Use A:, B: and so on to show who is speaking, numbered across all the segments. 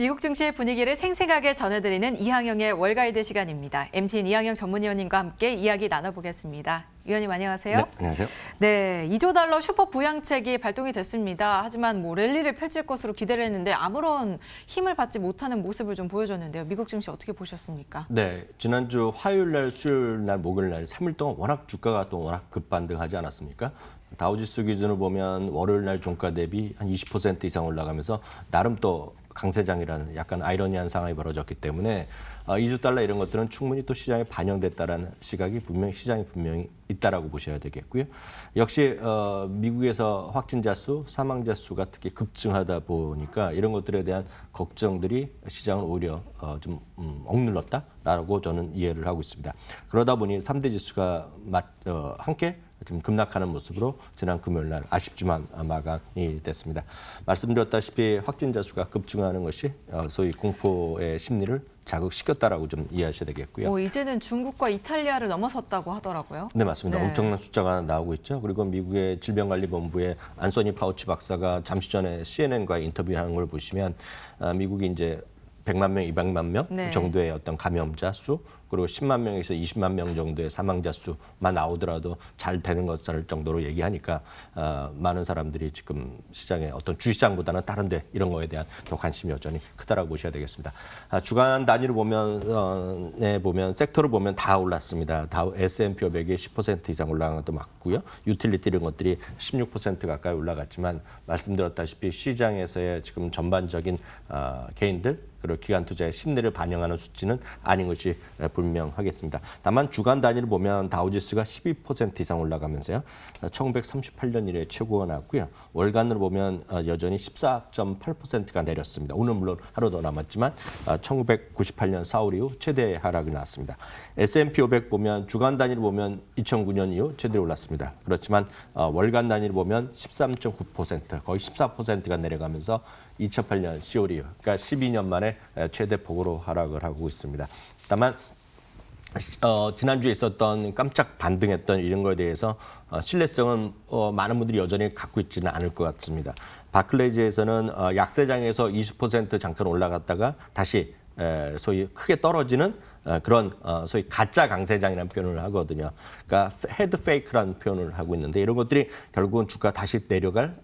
A: 미국 증시의 분위기를 생생하게 전해드리는 이항영의 월가이드 시간입니다. MTN 이항영 전문위원님과 함께 이야기 나눠보겠습니다. 위원님 안녕하세요.
B: 네, 안녕하세요.
A: 네, 2조 달러 슈퍼 부양책이 발동이 됐습니다. 하지만 랠리를 펼칠 것으로 기대를 했는데 아무런 힘을 받지 못하는 모습을 좀 보여줬는데요. 미국 증시 어떻게 보셨습니까? 네,
B: 지난주 화요일 날, 수요일 날, 목요일 날 3일 동안 워낙 주가가 또 워낙 급반등하지 않았습니까? 다우지수 기준으로 보면 월요일 날 종가 대비 한 20% 이상 올라가면서 나름 또 강세장이라는 약간 아이러니한 상황이 벌어졌기 때문에 2조 달러 이런 것들은 충분히 또 시장에 반영됐다라는 시각이 시장이 분명히 있다라고 보셔야 되겠고요. 역시 미국에서 확진자 수, 사망자 수가 특히 급증하다 보니까 이런 것들에 대한 걱정들이 시장을 오히려 좀 억눌렀다라고 저는 이해를 하고 있습니다. 그러다 보니 3대 지수가 함께 지금 급락하는 모습으로 지난 금요일 날 아쉽지만 마감이 됐습니다. 말씀드렸다시피 확진자 수가 급증하는 것이 소위 공포의 심리를 자극시켰다라고 좀 이해하셔야 되겠고요.
A: 이제는 중국과 이탈리아를 넘어섰다고 하더라고요.
B: 네, 맞습니다.
A: 네.
B: 엄청난 숫자가 나오고 있죠. 그리고 미국의 질병관리본부의 안소니 파우치 박사가 잠시 전에 CNN과 인터뷰하는 걸 보시면 미국이 이제 100만 명, 200만 명
A: 네.
B: 정도의 어떤 감염자 수, 그리고 10만 명에서 20만 명 정도의 사망자 수만 나오더라도 잘 되는 것을 정도로 얘기하니까 많은 사람들이 지금 시장에 어떤 주시장보다는 다른 데 이런 거에 대한 더 관심이 여전히 크다라고 보셔야 되겠습니다. 주간 단위로 보면 섹터를 보면 다 올랐습니다. S&P 500이 10% 이상 올라간 것도 맞고요. 유틸리티 이런 것들이 16% 가까이 올라갔지만 말씀드렸다시피 시장에서의 지금 전반적인 개인들 그리고 기관 투자의 심리를 반영하는 수치는 아닌 것이 분명하겠습니다. 다만 주간 단위를 보면 다우지수가 12% 이상 올라가면서요. 1938년 이래 최고가 나왔고요. 월간으로 보면 여전히 14.8%가 내렸습니다. 오늘 물론 하루 더 남았지만 1998년 4월 이후 최대 하락이 나왔습니다. S&P 500 보면 주간 단위로 보면 2009년 이후 최대로 올랐습니다. 그렇지만 월간 단위로 보면 13.9% 거의 14%가 내려가면서 2008년 10월 이후 그러니까 12년 만에 최대 폭으로 하락을 하고 있습니다. 다만 지난주에 있었던 깜짝 반등했던 이런 거에 대해서 신뢰성은 많은 분들이 여전히 갖고 있지는 않을 것 같습니다. 바클레이즈에서는 약세장에서 20% 잠깐 올라갔다가 다시 소위 크게 떨어지는 그런 소위 가짜 강세장이라는 표현을 하거든요. 그러니까 헤드 페이크라는 표현을 하고 있는데 이런 것들이 결국은 주가 다시 내려갈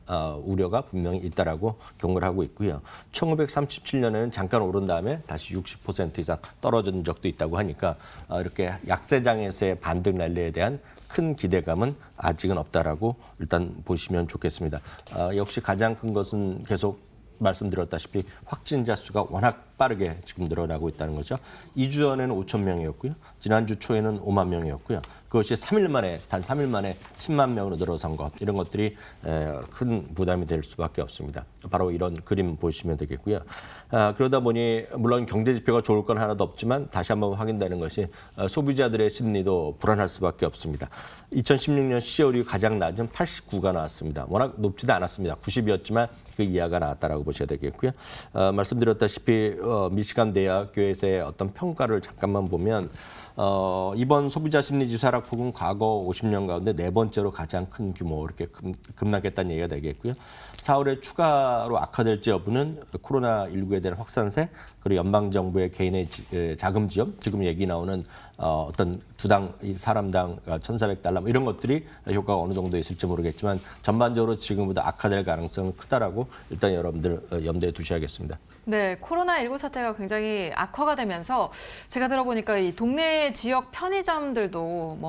B: 우려가 분명히 있다라고 경고를 하고 있고요. 1937년에는 잠깐 오른 다음에 다시 60% 이상 떨어진 적도 있다고 하니까 이렇게 약세장에서의 반등 랠리에 대한 큰 기대감은 아직은 없다라고 일단 보시면 좋겠습니다. 역시 가장 큰 것은 계속 말씀드렸다시피 확진자 수가 워낙 빠르게 지금 늘어나고 있다는 거죠. 2주 전에는 5천 명이었고요. 지난주 초에는 5만 명이었고요. 그것이 단 3일 만에 10만 명으로 늘어선 것, 이런 것들이 큰 부담이 될 수밖에 없습니다. 바로 이런 그림 보시면 되겠고요. 그러다 보니 물론 경제 지표가 좋을 건 하나도 없지만 다시 한번 확인되는 것이 소비자들의 심리도 불안할 수밖에 없습니다. 2016년 10월 이후 가장 낮은 89가 나왔습니다. 워낙 높지도 않았습니다. 90이었지만 그 이하가 나왔다라고 보셔야 되겠고요. 말씀드렸다시피 미시간 대학교에서의 어떤 평가를 잠깐만 보면 이번 소비자 심리 지수 하락폭은 과거 50년 가운데 네 번째로 가장 큰 규모 이렇게 급락했다는 얘기가 되겠고요. 4월에 추가로 악화될지 여부는 코로나19에 대한 확산세 그리고 연방정부의 개인의 자금 지원 지금 얘기 나오는 어떤 사람당 1,400달러 이런 것들이 효과가 어느 정도 있을지 모르겠지만 전반적으로 지금보다 악화될 가능성은 크다라고 일단 여러분들 염두에 두셔야겠습니다.
A: 네, 코로나19 사태가 굉장히 악화가 되면서 제가 들어보니까 이 동네 지역 편의점들도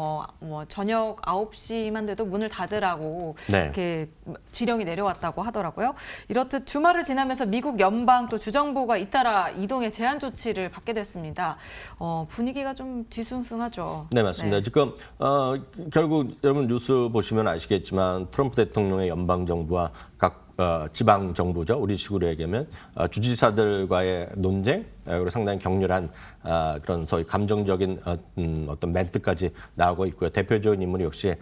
A: 저녁 9시만 돼도 문을 닫으라고
B: 네.
A: 이렇게 지령이 내려왔다고 하더라고요. 이렇듯 주말을 지나면서 미국 연방 또 주정부가 잇따라 이동의 제한 조치를 받게 됐습니다. 분위기가 좀 뒤숭숭하죠.
B: 네, 맞습니다.
A: 네.
B: 지금 결국 여러분 뉴스 보시면 아시겠지만 트럼프 대통령의 연방 정부와 각 지방 정부죠. 우리 식으로 얘기하면 주지사들과의 논쟁 그리고 상당히 격렬한 그런 소위 감정적인 어떤 멘트까지 나오고 있고요. 대표적인 인물이 역시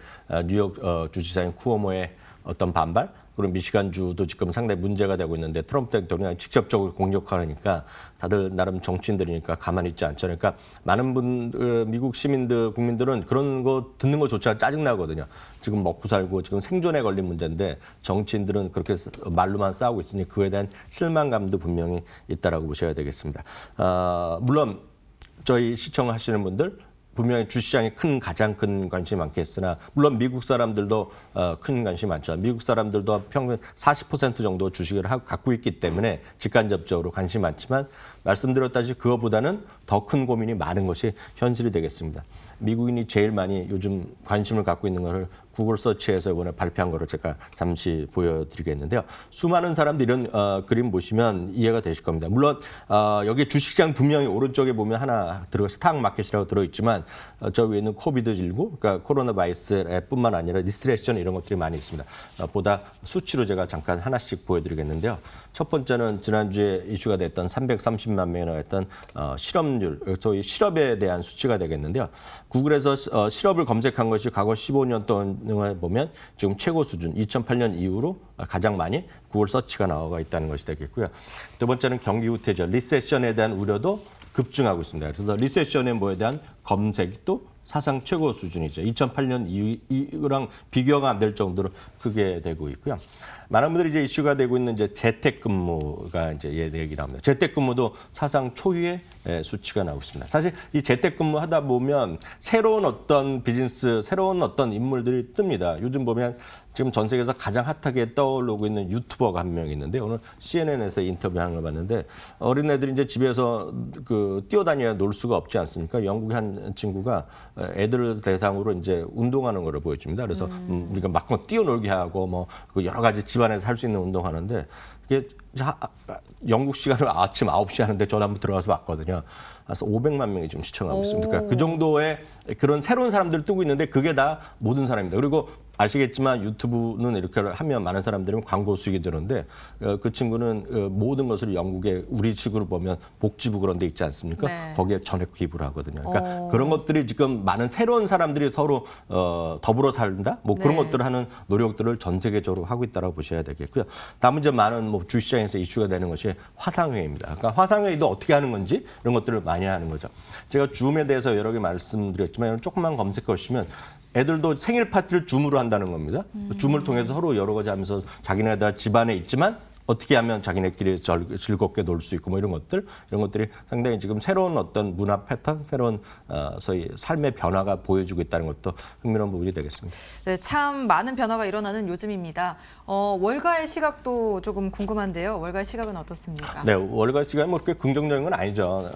B: 뉴욕 주지사인 쿠오모의 어떤 반발 그리고 미시간주도 지금 상당히 문제가 되고 있는데 트럼프 대통령이 직접적으로 공격하니까 다들 나름 정치인들이니까 가만히 있지 않죠. 그러니까 많은 미국 시민들, 국민들은 그런 거 듣는 것조차 짜증나거든요. 지금 먹고 살고 지금 생존에 걸린 문제인데 정치인들은 그렇게 말로만 싸우고 있으니 그에 대한 실망감도 분명히 있다라고 보셔야 되겠습니다. 물론 저희 시청하시는 분들 분명히 주시장에 가장 큰 관심이 많겠으나 물론 미국 사람들도 큰 관심이 많죠. 미국 사람들도 평균 40% 정도 주식을 갖고 있기 때문에 직간접적으로 관심이 많지만 말씀드렸다시피 그거보다는 더 큰 고민이 많은 것이 현실이 되겠습니다. 미국인이 제일 많이 요즘 관심을 갖고 있는 것을 구글 서치에서 이번에 발표한 거를 제가 잠시 보여드리겠는데요. 수많은 사람들이 이런 그림 보시면 이해가 되실 겁니다. 물론 여기 주식시장 분명히 오른쪽에 보면 하나 스탁 마켓이라고 들어있지만 저 위에는 코비드19, 그러니까 코로나 바이러스뿐만 아니라 리스트레션 이런 것들이 많이 있습니다. 보다 수치로 제가 잠깐 하나씩 보여드리겠는데요. 첫 번째는 지난주에 이슈가 됐던 330만 명이 나왔던 실업률, 소위 실업에 대한 수치가 되겠는데요. 구글에서 실업을 검색한 것이 과거 15년 동안에 보면 지금 최고 수준 2008년 이후로 가장 많이 구글 서치가 나와 있다는 것이 되겠고요. 두 번째는 경기 후퇴죠. 리세션에 대한 우려도 급증하고 있습니다. 그래서 리세션의 뭐에 대한 검색이 또 사상 최고 수준이죠. 2008년 이후랑 비교가 안 될 정도로 크게 되고 있고요. 많은 분들이 이제 이슈가 되고 있는 이제 재택근무가 이제 얘기 나옵니다. 재택근무도 사상 초유의 수치가 나오고 있습니다. 사실 이 재택근무 하다 보면 새로운 어떤 비즈니스, 새로운 어떤 인물들이 뜹니다. 요즘 보면 지금 전 세계에서 가장 핫하게 떠오르고 있는 유튜버가 한 명 있는데 오늘 CNN에서 인터뷰한 걸 봤는데 어린애들이 이제 집에서 뛰어다녀야 놀 수가 없지 않습니까? 영국의 한 친구가 애들 대상으로 이제 운동하는 거를 보여줍니다. 그래서 우리가 막 뛰어놀게 하고 뭐 여러 가지 집안에서 할 수 있는 운동하는데 이게 영국 시간으로 아침 9시 하는데 저도 한번 들어가서 봤거든요. 그래서 500만 명이 지금 시청하고 있습니다. 그러니까 그 정도의 그런 새로운 사람들 뜨고 있는데 그게 다 모든 사람입니다. 그리고 아시겠지만 유튜브는 이렇게 하면 많은 사람들은 광고 수익이 되는데 그 친구는 모든 것을 영국의 우리식으로 보면 복지부 그런 데 있지 않습니까?
A: 네.
B: 거기에 전액 기부를 하거든요. 그러니까 그런 것들이 지금 많은 새로운 사람들이 서로 더불어 산다? 뭐 그런
A: 네.
B: 것들을 하는 노력들을 전 세계적으로 하고 있다고 보셔야 되겠고요. 다음 이제 많은 뭐 주시장에서 이슈가 되는 것이 화상회의입니다. 그러니까 화상회의도 어떻게 하는 건지 이런 것들을 많이 하는 거죠. 제가 줌에 대해서 여러 개 말씀드렸지만 조금만 검색해 보시면 애들도 생일 파티를 줌으로 한다는 겁니다. 줌을 통해서 서로 여러 가지 하면서 자기네 다 집안에 있지만 어떻게 하면 자기네끼리 즐겁게 놀 수 있고 뭐 이런 것들이 상당히 지금 새로운 어떤 문화 패턴, 새로운 소위 삶의 변화가 보여주고 있다는 것도 흥미로운 부분이 되겠습니다.
A: 네, 참 많은 변화가 일어나는 요즘입니다. 월가의 시각도 조금 궁금한데요. 월가의 시각은 어떻습니까?
B: 네, 월가 시간이 뭐 그렇게 긍정적인 건 아니죠.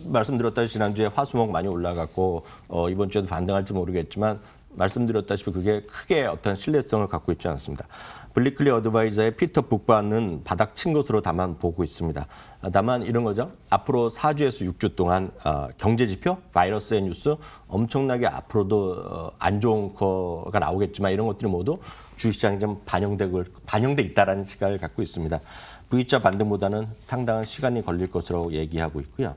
B: 말씀드렸다시피 지난주에 화수목 많이 올라갔고 이번 주에도 반등할지 모르겠지만 말씀드렸다시피 그게 크게 어떤 신뢰성을 갖고 있지 않습니다. 블리클리 어드바이저의 피터 북바는 바닥 친 것으로 다만 보고 있습니다. 다만 이런 거죠. 앞으로 4주에서 6주 동안 경제 지표, 바이러스의 뉴스 엄청나게 앞으로도 안 좋은 거가 나오겠지만 이런 것들이 모두 주식시장에 좀 반영돼 있다라는 시각을 갖고 있습니다. V자 반등보다는 상당한 시간이 걸릴 것으로 얘기하고 있고요.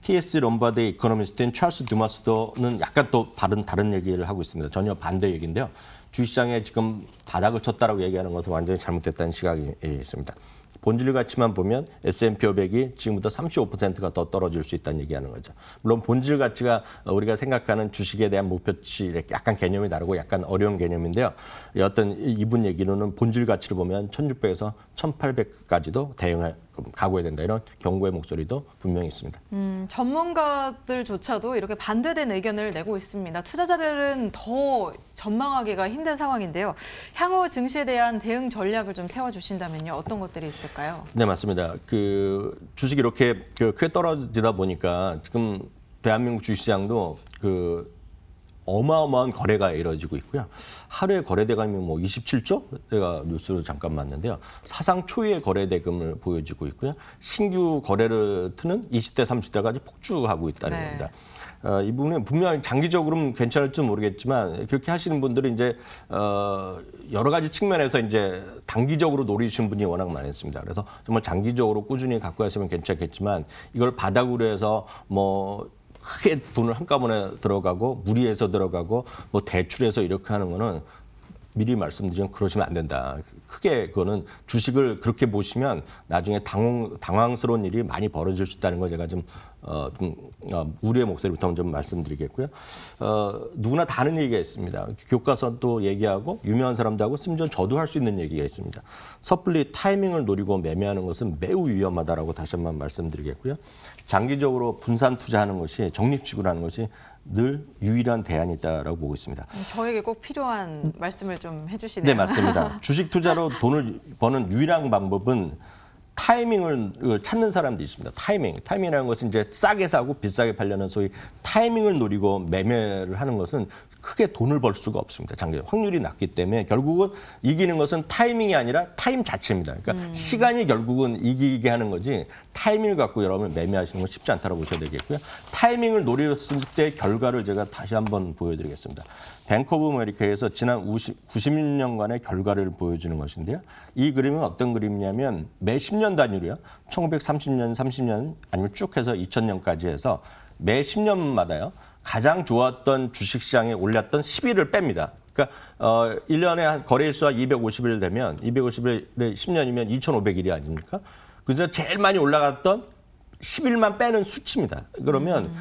B: TS 롬바드의 이코노미스트인 찰스 두마스도는 약간 또 다른 얘기를 하고 있습니다. 전혀 반대 얘기인데요. 주식시장에 지금 바닥을 쳤다라고 얘기하는 것은 완전히 잘못됐다는 시각이 있습니다. 본질 가치만 보면 S&P 500이 지금부터 35%가 더 떨어질 수 있다는 얘기하는 거죠. 물론 본질 가치가 우리가 생각하는 주식에 대한 목표치 약간 개념이 다르고 약간 어려운 개념인데요. 어떤 이분 얘기로는 본질 가치를 보면 1600에서 1800까지도 대응할 각오해야 된다. 이런 경고의 목소리도 분명히 있습니다.
A: 전문가들조차도 이렇게 반대된 의견을 내고 있습니다. 투자자들은 더 전망하기가 힘든 상황인데요. 향후 증시에 대한 대응 전략을 좀 세워주신다면요. 어떤 것들이 있을까요?
B: 네, 맞습니다. 주식이 이렇게 크게 떨어지다 보니까 지금 대한민국 주식시장도 어마어마한 거래가 이루어지고 있고요. 하루에 거래대금이 뭐 27조? 제가 뉴스를 잠깐 봤는데요. 사상 초유의 거래대금을 보여주고 있고요. 신규 거래를 트는 20대, 30대까지 폭주하고 있다는 겁니다. 이 부분은 분명히 장기적으로는 괜찮을지 모르겠지만 그렇게 하시는 분들은 이제 여러 가지 측면에서 이제 단기적으로 노리시는 분이 워낙 많았습니다. 그래서 정말 장기적으로 꾸준히 갖고 가시면 괜찮겠지만 이걸 바닥으로 해서 뭐 크게 돈을 한꺼번에 들어가고 무리해서 들어가고 뭐 대출해서 이렇게 하는 거는 미리 말씀드리면 그러시면 안 된다. 크게 그거는 주식을 그렇게 보시면 나중에 당황스러운 일이 많이 벌어질 수 있다는 걸 제가 좀 우려의 목소리부터 좀 말씀드리겠고요. 누구나 다 하는 얘기가 있습니다. 교과서도 얘기하고 유명한 사람도 하고 심지어 저도 할 수 있는 얘기가 있습니다. 섣불리 타이밍을 노리고 매매하는 것은 매우 위험하다라고 다시 한번 말씀드리겠고요. 장기적으로 분산 투자하는 것이 적립식으로 하는 것이 늘 유일한 대안이 있다라고 보고 있습니다.
A: 저에게 꼭 필요한 말씀을 좀 해주시네요.
B: 네, 맞습니다. 주식 투자로 돈을 버는 유일한 방법은 타이밍을 찾는 사람도 있습니다. 타이밍이라는 것은 이제 싸게 사고 비싸게 팔려는 소위 타이밍을 노리고 매매를 하는 것은 크게 돈을 벌 수가 없습니다. 장기 확률이 낮기 때문에 결국은 이기는 것은 타이밍이 아니라 타임 자체입니다. 그러니까 시간이 결국은 이기게 하는 거지 타이밍을 갖고 여러분 매매하시는 건 쉽지 않다고 보셔야 되겠고요. 타이밍을 노렸을 때 결과를 제가 다시 한번 보여드리겠습니다. 뱅크 오브 아메리카에서 지난 90년간의 결과를 보여주는 것인데요. 이 그림은 어떤 그림이냐면 매 10년 단위로요. 1930년, 30년 아니면 쭉 해서 2000년까지 해서 매 10년마다요. 가장 좋았던 주식시장에 올랐던 10일을 뺍니다. 그러니까 1년에 한 거래일수가 250일 되면 250일에 10년이면 2,500일이 아닙니까? 그래서 제일 많이 올라갔던 10일만 빼는 수치입니다. 그러면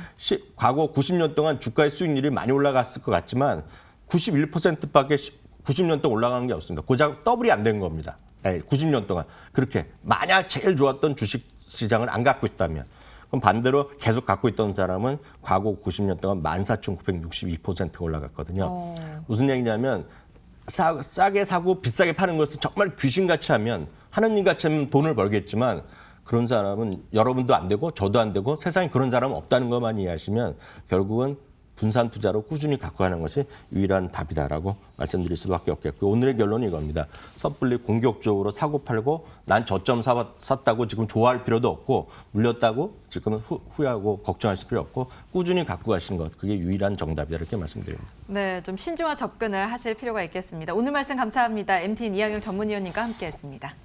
B: 과거 90년 동안 주가의 수익률이 많이 올라갔을 것 같지만 91%밖에 90년 동안 올라간 게 없습니다. 고작 더블이 안 된 겁니다. 90년 동안. 그렇게 만약 제일 좋았던 주식 시장을 안 갖고 있다면 그럼 반대로 계속 갖고 있던 사람은 과거 90년 동안 14,962%가 올라갔거든요. 무슨 얘기냐면 싸게 사고 비싸게 파는 것은 정말 귀신같이 하면 하느님같이 하면 돈을 벌겠지만 그런 사람은 여러분도 안 되고 저도 안 되고 세상에 그런 사람은 없다는 것만 이해하시면 결국은 분산 투자로 꾸준히 갖고 가는 것이 유일한 답이다라고 말씀드릴 수밖에 없겠고요. 오늘의 결론은 이겁니다. 섣불리 공격적으로 사고 팔고 난 저점 샀다고 지금 좋아할 필요도 없고 물렸다고 지금은 후회하고 걱정하실 필요 없고 꾸준히 갖고 가시는 것 그게 유일한 정답이다 이렇게 말씀드립니다.
A: 네, 좀 신중한 접근을 하실 필요가 있겠습니다. 오늘 말씀 감사합니다. MTN 이학영 전문위원님과 함께했습니다.